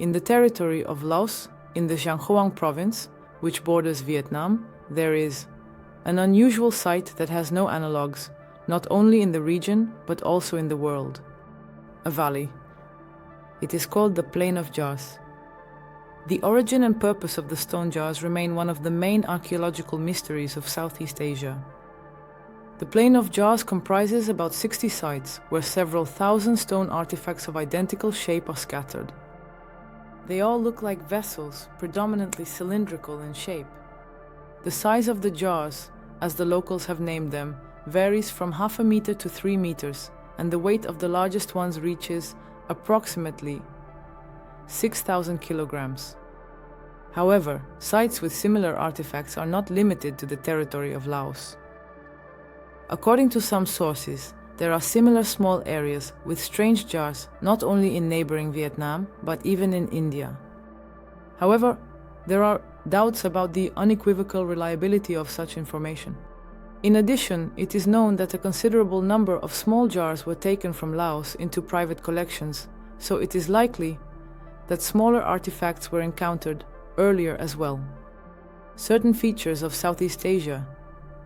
In the territory of Laos, in the Xiangkhoang province, which borders Vietnam, there is an unusual site that has no analogues, not only in the region but also in the world. A valley. It is called the Plain of Jars. The origin and purpose of the stone jars remain one of the main archaeological mysteries of Southeast Asia. The Plain of Jars comprises about 60 sites where several thousand stone artifacts of identical shape are scattered. They all look like vessels, predominantly cylindrical in shape. The size of the jars, as the locals have named them, varies from 0.5 meter to 3 meters, and the weight of the largest ones reaches approximately 6,000 kilograms. However, sites with similar artifacts are not limited to the territory of Laos. According to some sources, there are similar small areas with strange jars not only in neighboring Vietnam, but even in India. However, there are doubts about the unequivocal reliability of such information. In addition, it is known that a considerable number of small jars were taken from Laos into private collections, so it is likely that smaller artifacts were encountered earlier as well. Certain features of Southeast Asia,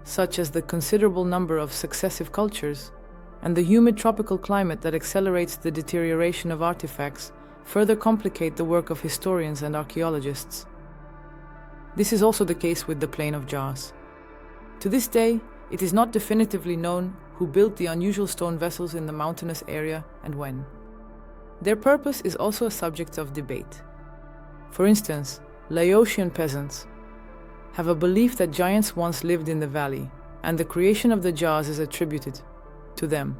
such as the considerable number of successive cultures and the humid tropical climate that accelerates the deterioration of artifacts, further complicate the work of historians and archaeologists. This is also the case with the Plain of Jars. To this day, it is not definitively known who built the unusual stone vessels in the mountainous area and when. Their purpose is also a subject of debate. For instance, Laotian peasants have a belief that giants once lived in the valley, and the creation of the jars is attributed to them.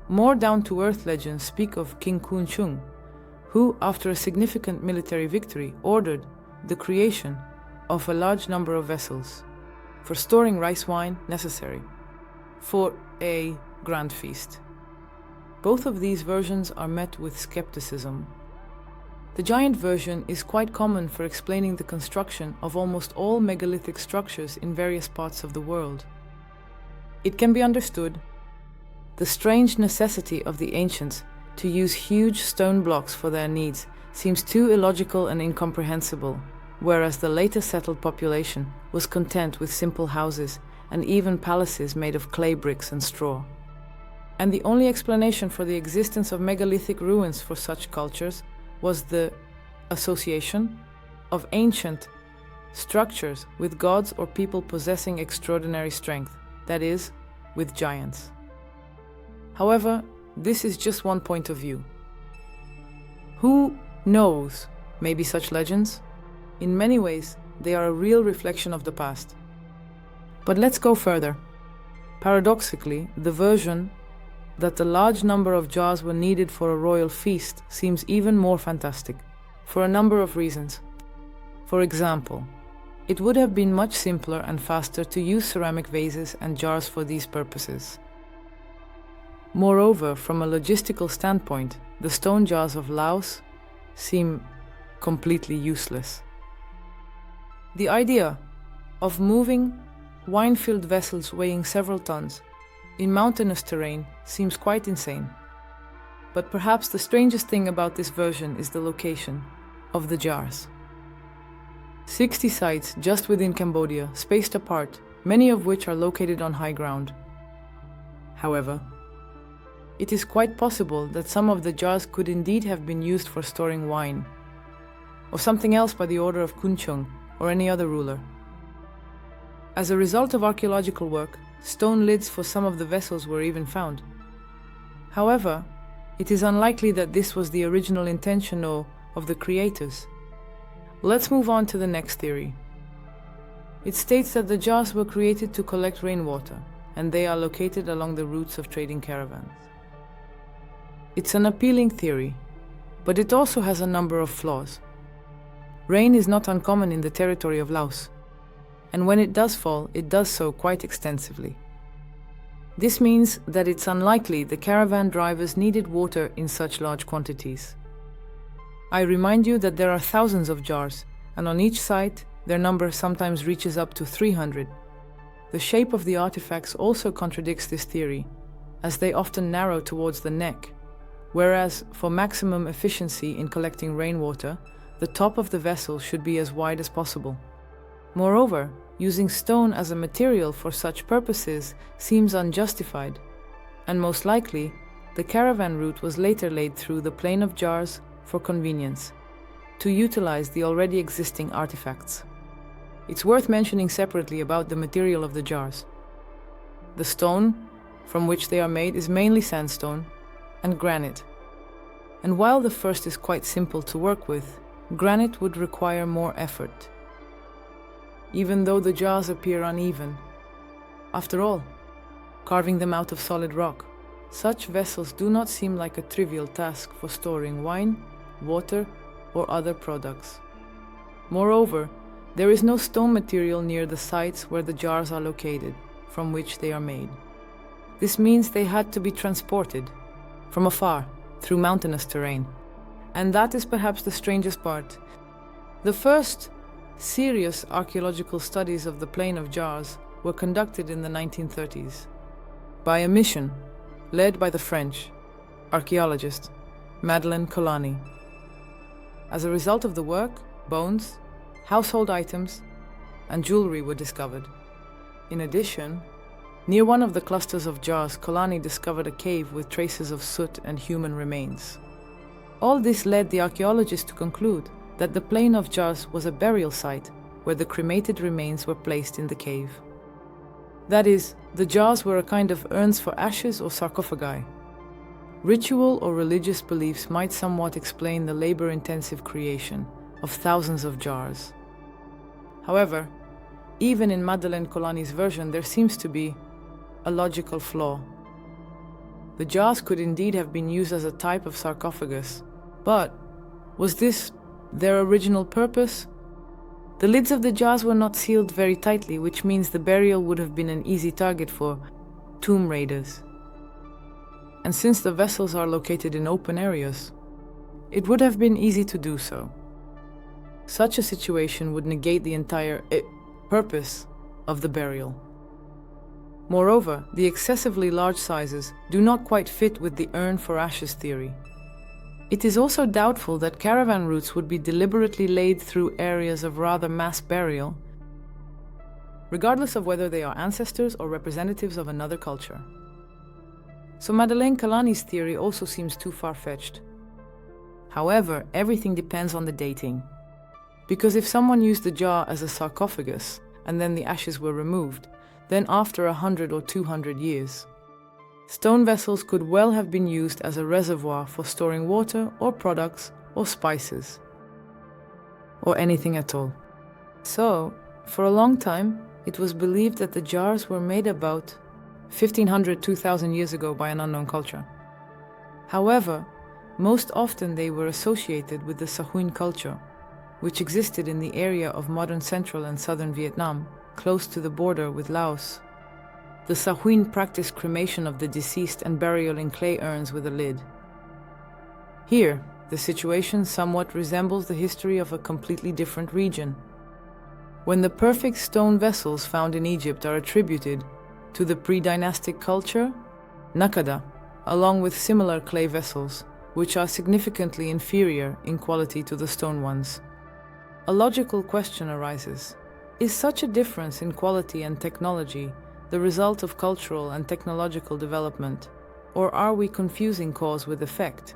More down-to-earth legends speak of King Kun, who, after a significant military victory, ordered the creation of a large number of vessels for storing rice wine necessary for a grand feast. Both of these versions are met with skepticism. The giant version is quite common for explaining the construction of almost all megalithic structures in various parts of the world. It can be understood. The strange necessity of the ancients to use huge stone blocks for their needs seems too illogical and incomprehensible, whereas the later settled population was content with simple houses and even palaces made of clay bricks and straw. And the only explanation for the existence of megalithic ruins for such cultures was the association of ancient structures with gods or people possessing extraordinary strength, that is, with giants. However, this is just one point of view. Who knows maybe such legends? In many ways, they are a real reflection of the past. But let's go further. Paradoxically, the version that a large number of jars were needed for a royal feast seems even more fantastic, for a number of reasons. For example, it would have been much simpler and faster to use ceramic vases and jars for these purposes. Moreover, from a logistical standpoint, the stone jars of Laos seem completely useless. The idea of moving wine-filled vessels weighing several tons in mountainous terrain seems quite insane. But perhaps the strangest thing about this version is the location of the jars. 60 sites just within Cambodia, spaced apart, many of which are located on high ground. However, it is quite possible that some of the jars could indeed have been used for storing wine, or something else by the order of Kun or any other ruler. As a result of archaeological work, stone lids for some of the vessels were even found. However, it is unlikely that this was the original intention of the creators. Let's move on to the next theory. It states that the jars were created to collect rainwater, and they are located along the routes of trading caravans. It's an appealing theory, but it also has a number of flaws. Rain is not uncommon in the territory of Laos, and when it does fall, it does so quite extensively. This means that it's unlikely the caravan drivers needed water in such large quantities. I remind you that there are thousands of jars, and on each site, their number sometimes reaches up to 300. The shape of the artifacts also contradicts this theory, as they often narrow towards the neck, whereas for maximum efficiency in collecting rainwater, the top of the vessel should be as wide as possible. Moreover, using stone as a material for such purposes seems unjustified, and most likely, the caravan route was later laid through the plain of jars for convenience, to utilize the already existing artifacts. It's worth mentioning separately about the material of the jars. The stone from which they are made is mainly sandstone and granite. And while the first is quite simple to work with, granite would require more effort, even though the jars appear uneven. After all, carving them out of solid rock, such vessels do not seem like a trivial task for storing wine, water, or other products. Moreover, there is no stone material near the sites where the jars are located, from which they are made. This means they had to be transported from afar through mountainous terrain. And that is perhaps the strangest part. The first serious archaeological studies of the plain of jars were conducted in the 1930s by a mission led by the French archaeologist Madeleine Colani. As a result of the work, bones, household items, and jewelry were discovered. In addition, near one of the clusters of jars, Colani discovered a cave with traces of soot and human remains. All this led the archaeologists to conclude that the plain of jars was a burial site where the cremated remains were placed in the cave. That is, the jars were a kind of urns for ashes or sarcophagi. Ritual or religious beliefs might somewhat explain the labor-intensive creation of thousands of jars. However, even in Madeleine Colani's version, there seems to be a logical flaw. The jars could indeed have been used as a type of sarcophagus, but was this their original purpose? The lids of the jars were not sealed very tightly, which means the burial would have been an easy target for tomb raiders. And since the vessels are located in open areas, it would have been easy to do so. Such a situation would negate the entire purpose of the burial. Moreover, the excessively large sizes do not quite fit with the urn for ashes theory. It is also doubtful that caravan routes would be deliberately laid through areas of rather mass burial, regardless of whether they are ancestors or representatives of another culture. So Madeleine Colani's theory also seems too far-fetched. However, everything depends on the dating. Because if someone used the jar as a sarcophagus and then the ashes were removed, then after 100 or 200 years, stone vessels could well have been used as a reservoir for storing water or products or spices, or anything at all. So, for a long time, it was believed that the jars were made about 1500, 2000 years ago by an unknown culture. However, most often they were associated with the Sahuin culture, which existed in the area of modern central and southern Vietnam, close to the border with Laos. The Sahuin practiced cremation of the deceased and burial in clay urns with a lid. Here, the situation somewhat resembles the history of a completely different region. When the perfect stone vessels found in Egypt are attributed to the pre-dynastic culture, Nakada, along with similar clay vessels, which are significantly inferior in quality to the stone ones. A logical question arises. Is such a difference in quality and technology the result of cultural and technological development, or are we confusing cause with effect?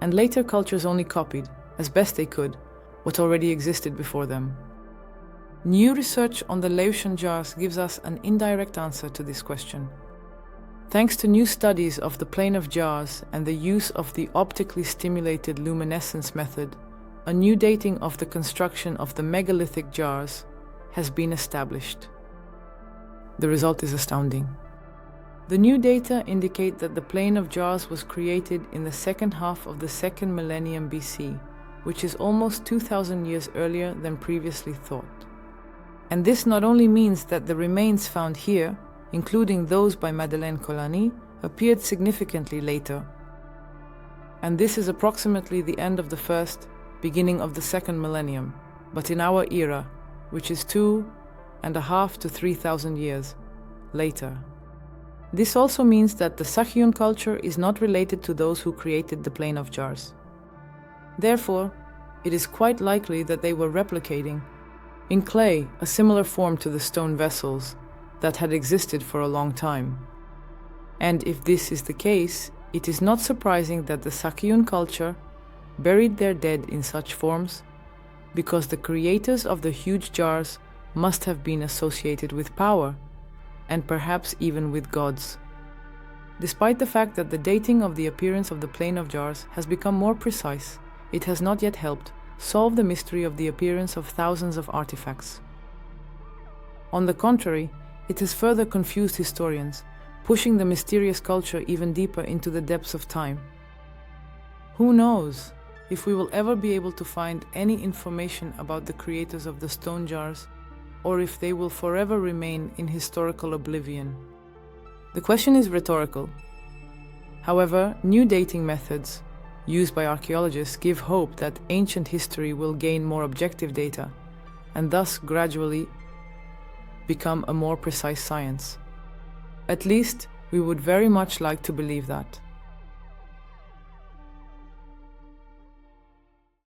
And later cultures only copied, as best they could, what already existed before them. New research on the Laotian jars gives us an indirect answer to this question. Thanks to new studies of the plain of jars and the use of the optically stimulated luminescence method, a new dating of the construction of the megalithic jars has been established. The result is astounding. The new data indicate that the plain of jars was created in the second half of the second millennium BC, which is almost 2000 years earlier than previously thought. And this not only means that the remains found here, including those by Madeleine Colani, appeared significantly later. And this is approximately the end of the first, beginning of the second millennium, but in our era, which is 2.5 to 3,000 years later. This also means that the Xiangkhoang culture is not related to those who created the plain of jars. Therefore, it is quite likely that they were replicating, in clay, a similar form to the stone vessels that had existed for a long time. And if this is the case, it is not surprising that the Xiangkhoang culture buried their dead in such forms, because the creators of the huge jars must have been associated with power, and perhaps even with gods. Despite the fact that the dating of the appearance of the plain of jars has become more precise, it has not yet helped solve the mystery of the appearance of thousands of artifacts. On the contrary, it has further confused historians, pushing the mysterious culture even deeper into the depths of time. Who knows if we will ever be able to find any information about the creators of the stone jars, or if they will forever remain in historical oblivion. The question is rhetorical. However, new dating methods used by archaeologists give hope that ancient history will gain more objective data, and thus gradually become a more precise science. At least, we would very much like to believe that.